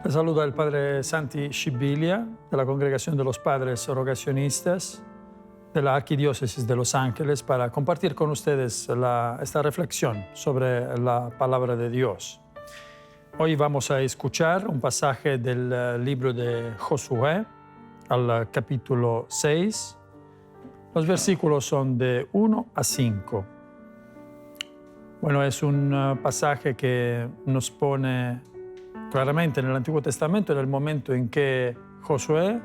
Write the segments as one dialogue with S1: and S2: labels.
S1: Les saluda el Padre Santi Scibilia de la Congregación de los Padres Rogacionistas de la Arquidiócesis de Los Ángeles para compartir con ustedes esta reflexión sobre la palabra de Dios. Hoy vamos a escuchar un pasaje del libro de Josué, al capítulo 6. Los versículos son de 1 a 5. Bueno, es un pasaje que nos pone claramente en el Antiguo Testamento en el momento en que Josué,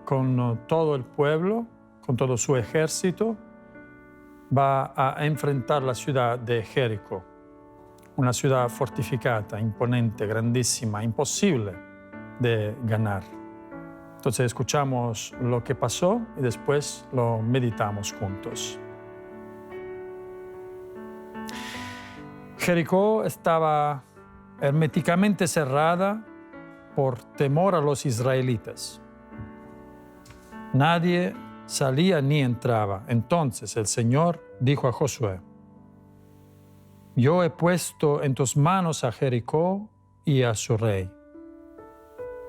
S1: con todo el pueblo, con todo su ejército, va a enfrentar la ciudad de Jericó. Una ciudad fortificada, imponente, grandísima, imposible de ganar. Entonces escuchamos lo que pasó y después lo meditamos juntos. Jericó estaba herméticamente cerrada por temor a los israelitas. Nadie salía ni entraba. Entonces el Señor dijo a Josué: Yo he puesto en tus manos a Jericó y a su rey.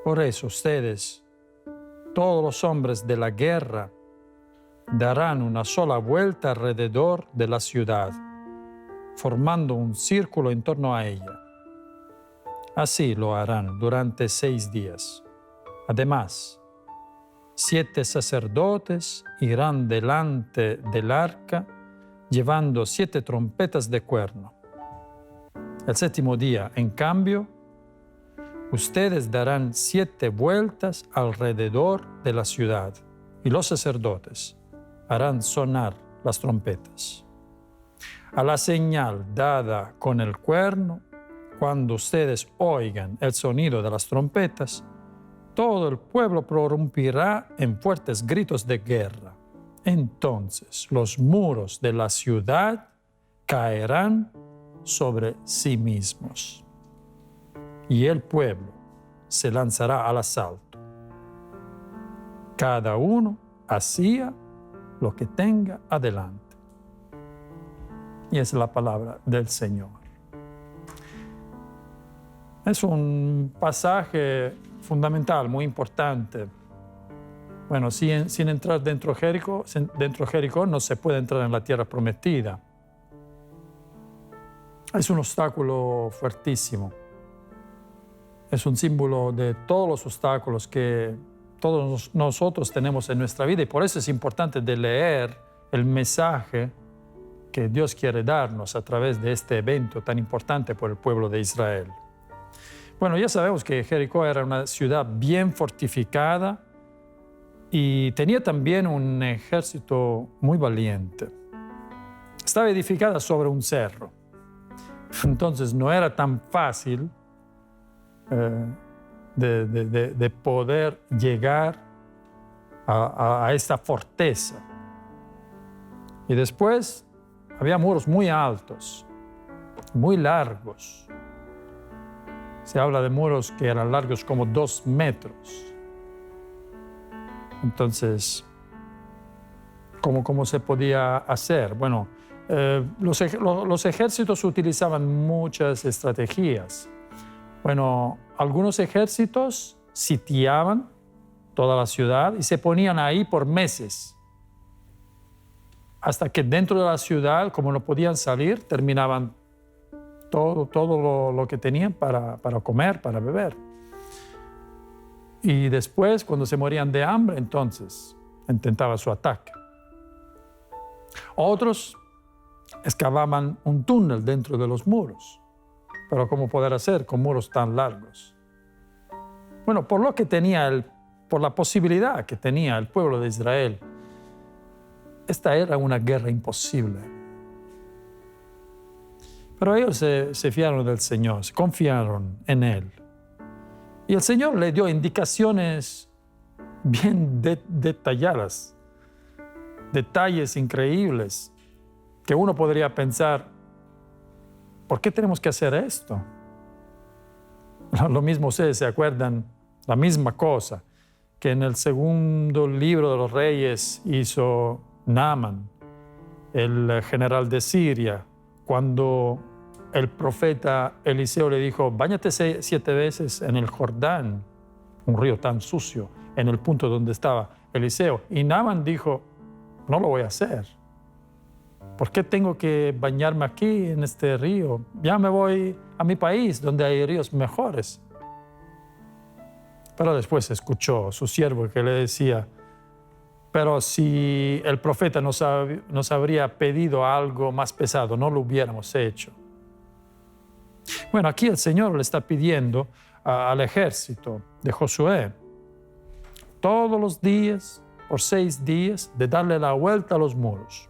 S1: Por eso ustedes, todos los hombres de la guerra, darán una sola vuelta alrededor de la ciudad, formando un círculo en torno a ella. Así lo harán durante 6 días. Además, 7 sacerdotes irán delante del arca llevando 7 trompetas de cuerno. El 7º día, en cambio, ustedes darán 7 vueltas alrededor de la ciudad y los sacerdotes harán sonar las trompetas. A la señal dada con el cuerno, cuando ustedes oigan el sonido de las trompetas, todo el pueblo prorrumpirá en fuertes gritos de guerra. Entonces los muros de la ciudad caerán sobre sí mismos y el pueblo se lanzará al asalto. Cada uno hacía lo que tenga adelante. Y es la palabra del Señor. Es un pasaje fundamental, muy importante. Bueno, sin entrar dentro de Jericó no se puede entrar en la tierra prometida. Es un obstáculo fuertísimo. Es un símbolo de todos los obstáculos que todos nosotros tenemos en nuestra vida y por eso es importante de leer el mensaje que Dios quiere darnos a través de este evento tan importante por el pueblo de Israel. Bueno, ya sabemos que Jericó era una ciudad bien fortificada y tenía también un ejército muy valiente. Estaba edificada sobre un cerro, entonces no era tan fácil de poder llegar a esta fortaleza. Y después había muros muy altos, muy largos. Se habla de muros que eran largos como 2 metros. Entonces, ¿cómo se podía hacer? Bueno, los ejércitos utilizaban muchas estrategias. Bueno, algunos ejércitos sitiaban toda la ciudad y se ponían ahí por meses. Hasta que dentro de la ciudad, como no podían salir, terminaban todo lo que tenían para comer, para beber. Y después, cuando se morían de hambre, entonces intentaba su ataque. Otros excavaban un túnel dentro de los muros. Pero ¿cómo poder hacer con muros tan largos? Bueno, por la posibilidad que tenía el pueblo de Israel, esta era una guerra imposible. Pero ellos se fiaron del Señor, se confiaron en Él. Y el Señor le dio indicaciones bien detalladas, detalles increíbles, que uno podría pensar, ¿por qué tenemos que hacer esto? Lo mismo ustedes se acuerdan, la misma cosa que en el segundo libro de los Reyes hizo Naamán, el general de Siria, cuando el profeta Eliseo le dijo, báñate 7 veces en el Jordán, un río tan sucio, en el punto donde estaba Eliseo. Y Naamán dijo, no lo voy a hacer. ¿Por qué tengo que bañarme aquí en este río? Ya me voy a mi país donde hay ríos mejores. Pero después escuchó a su siervo que le decía, pero si el profeta nos habría pedido algo más pesado, no lo hubiéramos hecho. Bueno, aquí el Señor le está pidiendo al ejército de Josué todos los días, por 6 días, de darle la vuelta a los muros.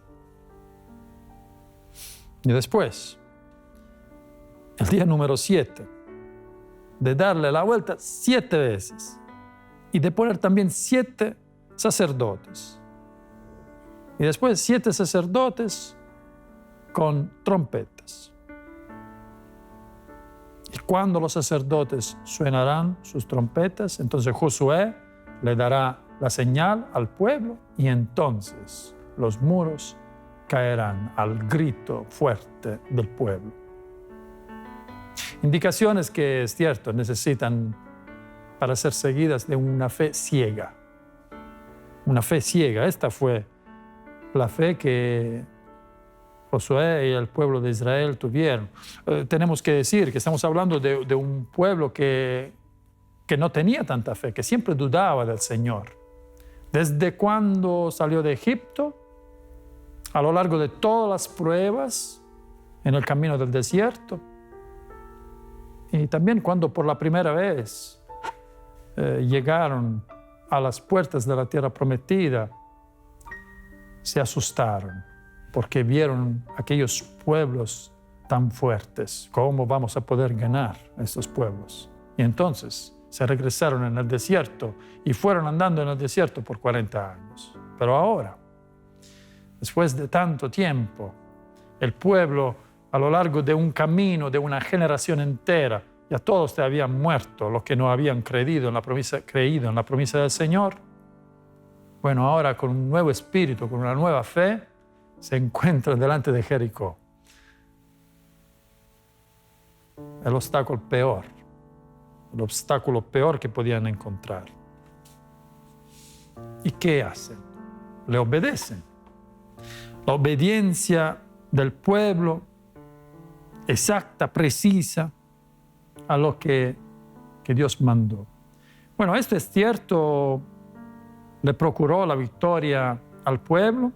S1: Y después, el día número 7, de darle la vuelta 7 veces y de poner también 7 sacerdotes. Y después 7 sacerdotes con trompetas. Y cuando los sacerdotes suenarán sus trompetas, entonces Josué le dará la señal al pueblo y entonces los muros caerán al grito fuerte del pueblo. Indicaciones que, es cierto, necesitan para ser seguidas de una fe ciega. Una fe ciega. Esta fue la fe que Josué y el pueblo de Israel tuvieron. Tenemos que decir que estamos hablando de un pueblo que no tenía tanta fe, que siempre dudaba del Señor. Desde cuando salió de Egipto, a lo largo de todas las pruebas en el camino del desierto, y también cuando por la primera vez llegaron a las puertas de la tierra prometida, se asustaron porque vieron aquellos pueblos tan fuertes. ¿Cómo vamos a poder ganar a estos pueblos? Y entonces se regresaron en el desierto y fueron andando en el desierto por 40 años. Pero ahora, después de tanto tiempo, el pueblo, a lo largo de un camino de una generación entera, ya todos se habían muerto, los que no habían creído en la promesa del Señor. Bueno, ahora con un nuevo espíritu, con una nueva fe, se encuentran delante de Jericó. El obstáculo peor que podían encontrar. ¿Y qué hacen? Le obedecen. La obediencia del pueblo exacta, precisa, a lo que Dios mandó. Bueno, esto es cierto, le procuró la victoria al pueblo,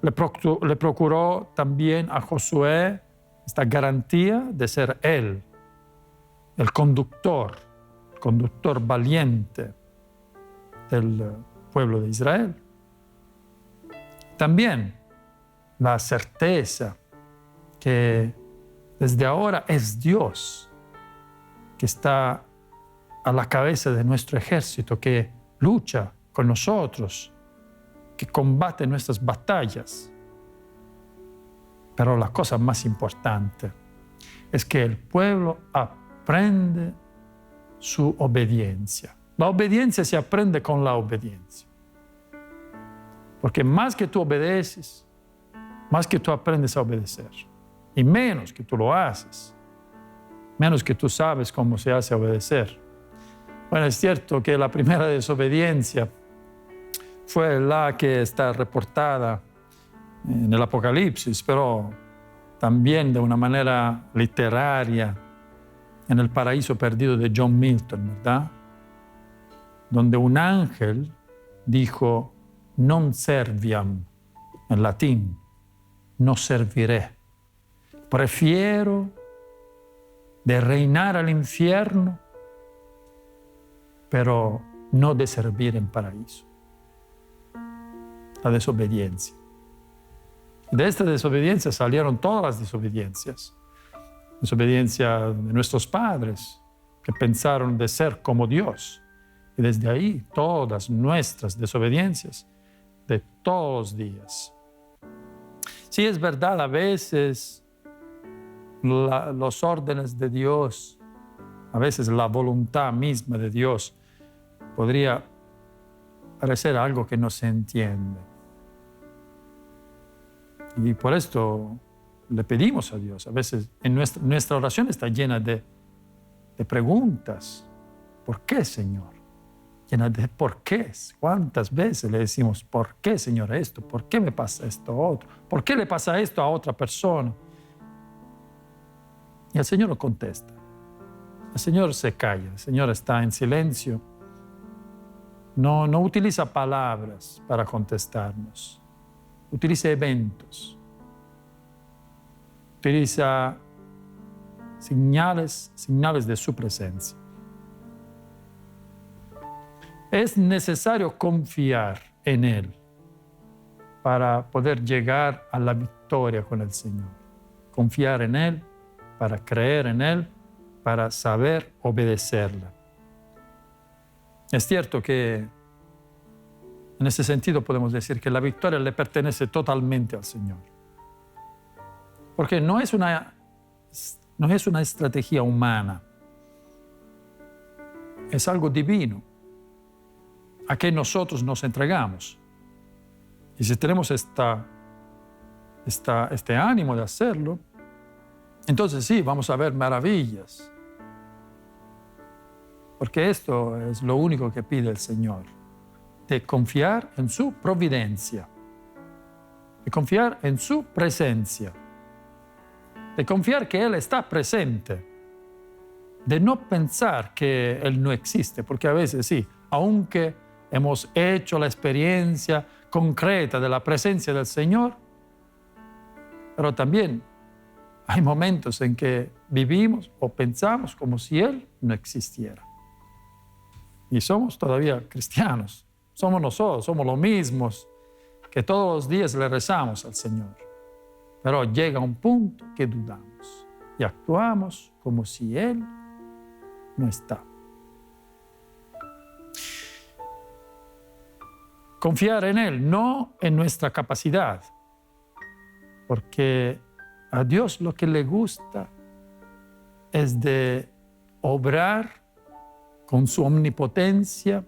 S1: le procuró también a Josué esta garantía de ser él, el conductor valiente del pueblo de Israel. También la certeza que desde ahora es Dios que está a la cabeza de nuestro ejército, que lucha con nosotros, que combate nuestras batallas. Pero la cosa más importante es que el pueblo aprende su obediencia. La obediencia se aprende con la obediencia. Porque más que tú obedeces, más que tú aprendes a obedecer. Y menos que tú lo haces, menos que tú sabes cómo se hace obedecer. Bueno, es cierto que la primera desobediencia fue la que está reportada en el Apocalipsis, pero también de una manera literaria en El paraíso perdido de John Milton, ¿verdad? Donde un ángel dijo, non serviam, en latín, no serviré. Prefiero de reinar al infierno, pero no de servir en paraíso. La desobediencia. De esta desobediencia salieron todas las desobediencias. Desobediencia de nuestros padres, que pensaron de ser como Dios. Y desde ahí todas nuestras desobediencias de todos los días. Sí, es verdad, a veces los órdenes de Dios, a veces la voluntad misma de Dios podría parecer algo que no se entiende. Y por esto le pedimos a Dios. A veces nuestra oración está llena de preguntas. ¿Por qué, Señor? Llena de por qué. ¿Cuántas veces le decimos, ¿por qué, Señor, esto? ¿Por qué me pasa esto a otro? ¿Por qué le pasa esto a otra persona? Y el Señor no contesta. El Señor se calla, el Señor está en silencio. No utiliza palabras para contestarnos. Utiliza eventos. Utiliza señales de su presencia. Es necesario confiar en Él para poder llegar a la victoria con el Señor. Confiar en Él, para creer en Él, para saber obedecerle. Es cierto que en ese sentido podemos decir que la victoria le pertenece totalmente al Señor. Porque no es una estrategia humana, es algo divino a que nosotros nos entregamos. Y si tenemos este ánimo de hacerlo, entonces sí, vamos a ver maravillas. Porque esto es lo único que pide el Señor, de confiar en su providencia, de confiar en su presencia, de confiar que Él está presente, de no pensar que Él no existe, porque a veces sí, aunque hemos hecho la experiencia concreta de la presencia del Señor, pero también hay momentos en que vivimos o pensamos como si Él no existiera. Y somos todavía cristianos, somos nosotros, somos los mismos que todos los días le rezamos al Señor. Pero llega un punto que dudamos y actuamos como si Él no está. Confiar en Él, no en nuestra capacidad, porque a Dios lo que le gusta es de obrar con su omnipotencia,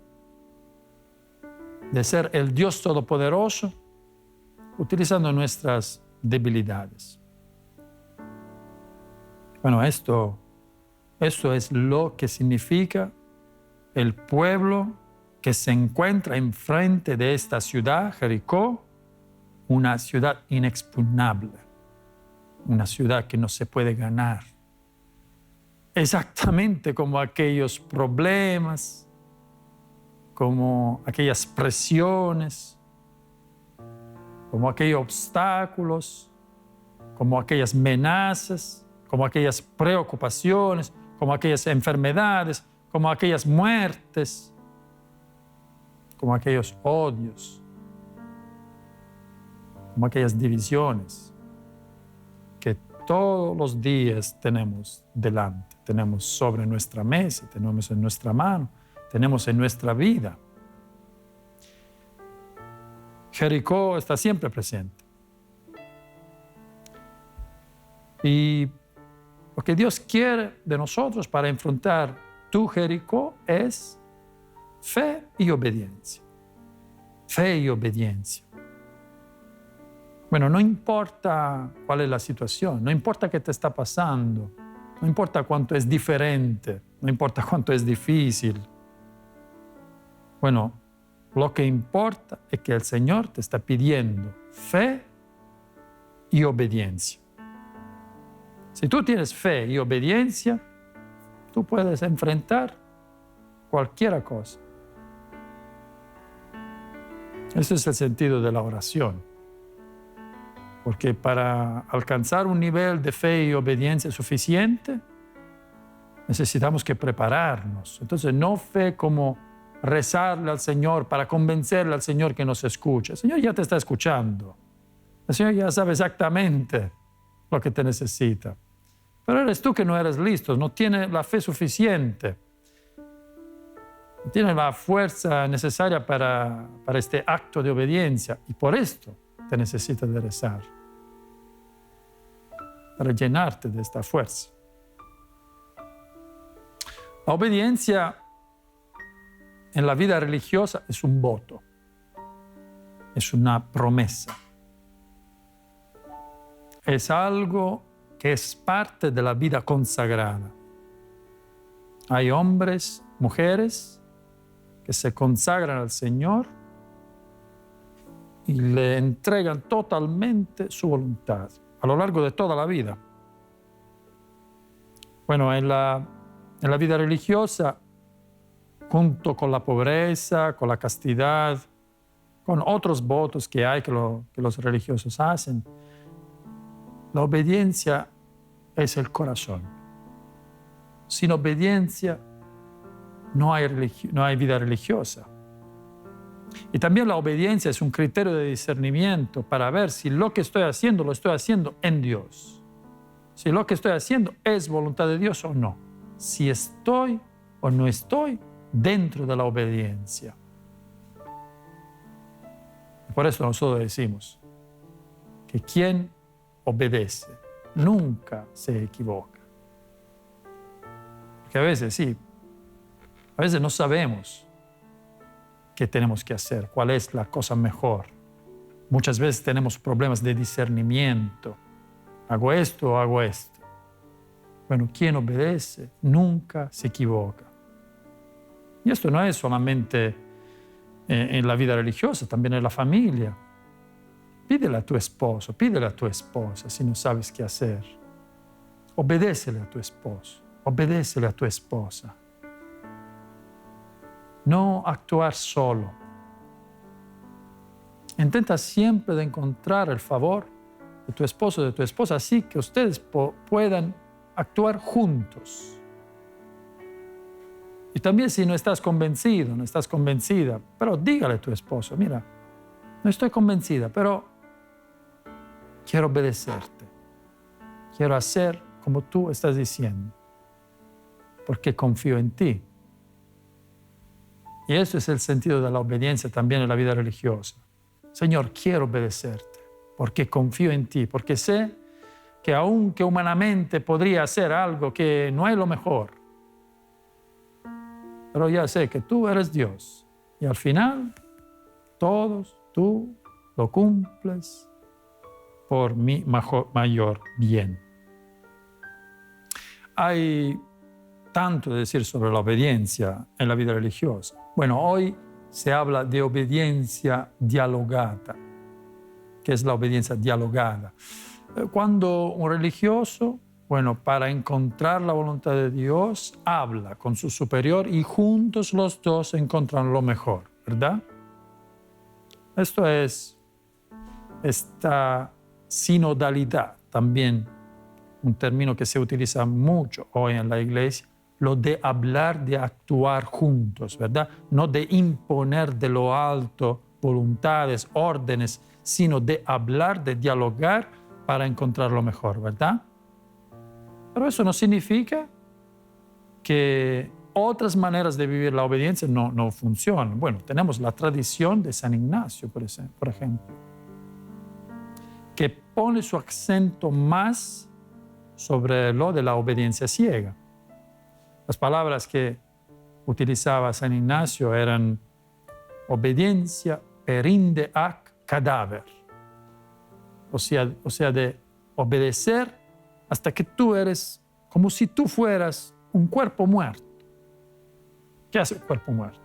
S1: de ser el Dios Todopoderoso, utilizando nuestras debilidades. Bueno, esto es lo que significa el pueblo que se encuentra enfrente de esta ciudad, Jericó, una ciudad inexpugnable, una ciudad que no se puede ganar. Exactamente como aquellos problemas, como aquellas presiones, como aquellos obstáculos, como aquellas amenazas, como aquellas preocupaciones, como aquellas enfermedades, como aquellas muertes, como aquellos odios, como aquellas divisiones que todos los días tenemos delante, tenemos sobre nuestra mesa, tenemos en nuestra mano, tenemos en nuestra vida. Jericó está siempre presente. Y lo que Dios quiere de nosotros para enfrentar tu Jericó es fe y obediencia. Fe y obediencia. Bueno, no importa cuál es la situación, no importa qué te está pasando, no importa cuánto es diferente, no importa cuánto es difícil. Bueno, lo que importa es que el Señor te está pidiendo fe y obediencia. Si tú tienes fe y obediencia, tú puedes enfrentar cualquier cosa. Ese es el sentido de la oración. Porque para alcanzar un nivel de fe y obediencia suficiente, necesitamos que prepararnos. Entonces, no fe como rezarle al Señor para convencerle al Señor que nos escuche. El Señor ya te está escuchando. El Señor ya sabe exactamente lo que te necesita. Pero eres tú que no eres listo, no tienes la fe suficiente. No tienes la fuerza necesaria para este acto de obediencia. Y por esto te necesitas de rezar, para llenarte de esta fuerza. La obediencia en la vida religiosa es un voto, es una promesa. es algo que es parte de la vida consagrada. Hay hombres, mujeres que se consagran al Señor y le entregan totalmente su voluntad a lo largo de toda la vida. Bueno, en la vida religiosa, junto con la pobreza, con la castidad, con otros votos que hay que los religiosos hacen, la obediencia es el corazón. Sin obediencia no hay vida religiosa. Y también la obediencia es un criterio de discernimiento para ver si lo que estoy haciendo lo estoy haciendo en Dios. Si lo que estoy haciendo es voluntad de Dios o no. Si estoy o no estoy dentro de la obediencia. Por eso nosotros decimos que quien obedece nunca se equivoca. Porque a veces sí, a veces no sabemos qué tenemos que hacer, cuál es la cosa mejor. Muchas veces tenemos problemas de discernimiento. ¿Hago esto o hago esto? Bueno, quien obedece nunca se equivoca. Y esto no es solamente en la vida religiosa, también en la familia. Pídele a tu esposo, pídele a tu esposa si no sabes qué hacer. Obedécele a tu esposo, obedécele a tu esposa. No actuar solo. Intenta siempre de encontrar el favor de tu esposo o de tu esposa, así que ustedes puedan actuar juntos. Y también si no estás convencido, no estás convencida, pero dígale a tu esposo, mira, no estoy convencida, pero quiero obedecerte. Quiero hacer como tú estás diciendo, porque confío en ti. Y eso es el sentido de la obediencia también en la vida religiosa. Señor, quiero obedecerte, porque confío en ti, porque sé que aunque humanamente podría hacer algo que no es lo mejor, pero ya sé que tú eres Dios y al final todos tú lo cumples por mi mayor bien. Hay tanto de decir sobre la obediencia en la vida religiosa. Bueno, hoy se habla de obediencia dialogada. ¿Qué es la obediencia dialogada? Cuando un religioso, para encontrar la voluntad de Dios, habla con su superior y juntos los dos encuentran lo mejor, ¿verdad? Esto es esta sinodalidad, también un término que se utiliza mucho hoy en la iglesia, lo de hablar, de actuar juntos, ¿verdad? No de imponer de lo alto voluntades, órdenes, sino de hablar, de dialogar para encontrar lo mejor, ¿verdad? Pero eso no significa que otras maneras de vivir la obediencia no funcionan. Bueno, tenemos la tradición de San Ignacio, por ejemplo, que pone su acento más sobre lo de la obediencia ciega. Las palabras que utilizaba San Ignacio eran obediencia perinde ac cadáver, o sea, de obedecer hasta que tú eres como si tú fueras un cuerpo muerto. ¿Qué hace un cuerpo muerto?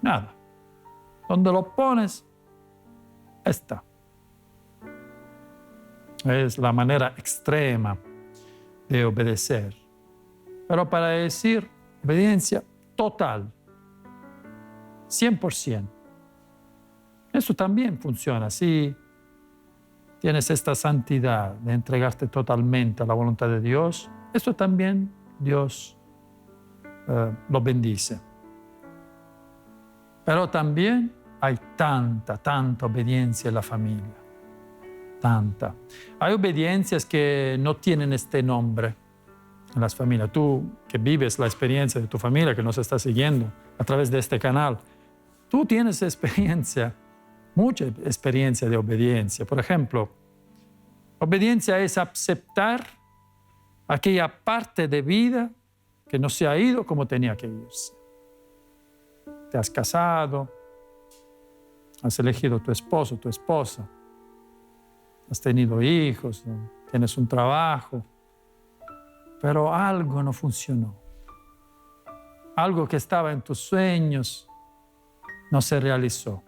S1: Nada. Donde lo pones, está. Es la manera extrema de obedecer. Pero para decir obediencia total, 100%, eso también funciona. Si tienes esta santidad de entregarte totalmente a la voluntad de Dios, esto también Dios lo bendice. Pero también hay tanta obediencia en la familia. Tanta. Hay obediencias que no tienen este nombre en las familias. Tú que vives la experiencia de tu familia, que nos está siguiendo a través de este canal, tú tienes experiencia, mucha experiencia de obediencia. Por ejemplo, obediencia es aceptar aquella parte de vida que no se ha ido como tenía que irse. Te has casado, has elegido tu esposo, tu esposa, has tenido hijos, tienes un trabajo, pero algo no funcionó. Algo que estaba en tus sueños no se realizó.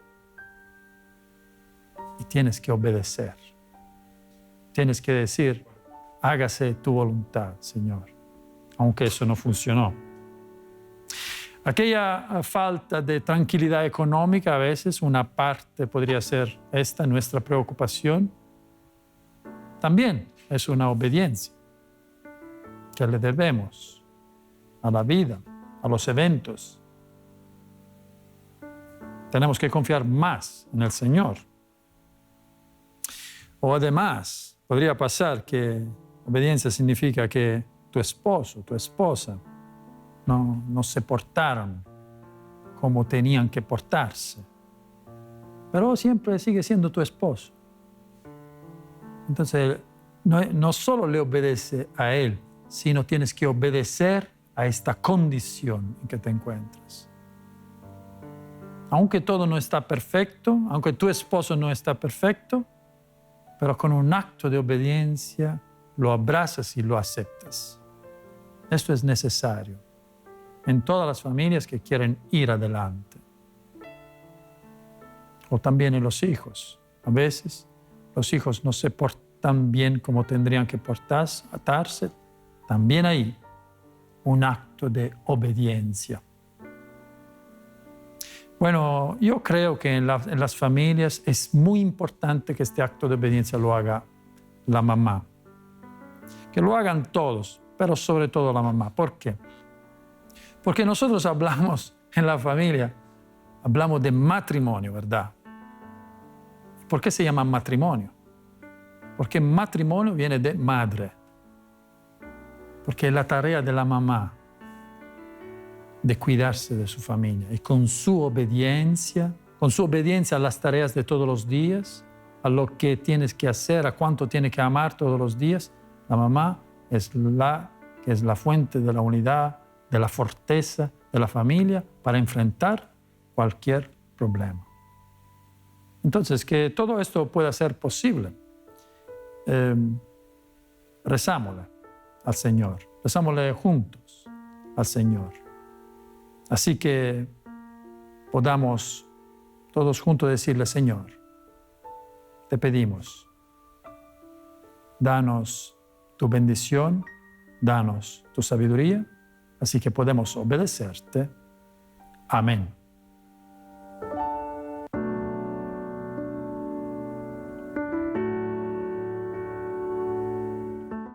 S1: Y tienes que obedecer. Tienes que decir, hágase tu voluntad, Señor, aunque eso no funcionó. Aquella falta de tranquilidad económica, a veces una parte podría ser esta, nuestra preocupación, también es una obediencia que le debemos a la vida, a los eventos. Tenemos que confiar más en el Señor. O además, podría pasar que obediencia significa que tu esposo, tu esposa, no se portaron como tenían que portarse. Pero siempre sigue siendo tu esposo. Entonces, no solo le obedece a él, sino tienes que obedecer a esta condición en que te encuentras. Aunque todo no está perfecto, aunque tu esposo no está perfecto, pero con un acto de obediencia lo abrazas y lo aceptas. Esto es necesario en todas las familias que quieren ir adelante. O también en los hijos. A veces los hijos no se portan bien como tendrían que portarse. También ahí un acto de obediencia. Bueno, yo creo que en las familias es muy importante que este acto de obediencia lo haga la mamá. Que lo hagan todos, pero sobre todo la mamá. ¿Por qué? Porque nosotros hablamos en la familia, hablamos de matrimonio, ¿verdad? ¿Por qué se llama matrimonio? Porque matrimonio viene de madre. Porque es la tarea de la mamá de cuidarse de su familia. Y con su obediencia a las tareas de todos los días, a lo que tienes que hacer, a cuánto tienes que amar todos los días, la mamá es la fuente de la unidad, de la fortaleza de la familia para enfrentar cualquier problema. Entonces, que todo esto pueda ser posible, rezámosle al Señor, rezámosle juntos al Señor. Así que podamos todos juntos decirle, Señor, te pedimos, danos tu bendición, danos tu sabiduría, así que podemos obedecerte. Amén.